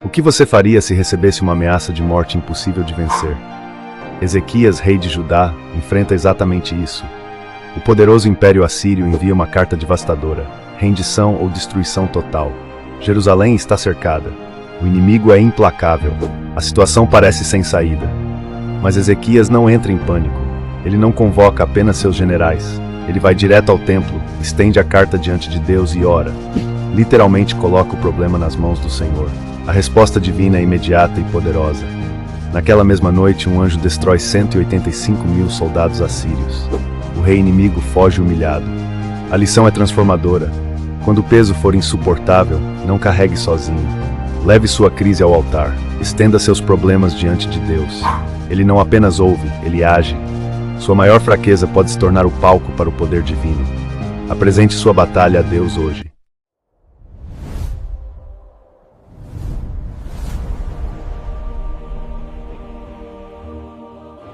O que você faria se recebesse uma ameaça de morte impossível de vencer? Ezequias, rei de Judá, enfrenta exatamente isso. O poderoso Império Assírio envia uma carta devastadora: rendição ou destruição total. Jerusalém está cercada. O inimigo é implacável. A situação parece sem saída. Mas Ezequias não entra em pânico. Ele não convoca apenas seus generais. Ele vai direto ao templo, estende a carta diante de Deus e ora. Literalmente coloca o problema nas mãos do Senhor. A resposta divina é imediata e poderosa. Naquela mesma noite, um anjo destrói 185.000 soldados assírios. O rei inimigo foge humilhado. A lição é transformadora. Quando o peso for insuportável, não carregue sozinho. Leve sua crise ao altar. Estenda seus problemas diante de Deus. Ele não apenas ouve, ele age. Sua maior fraqueza pode se tornar o palco para o poder divino. Apresente sua batalha a Deus hoje.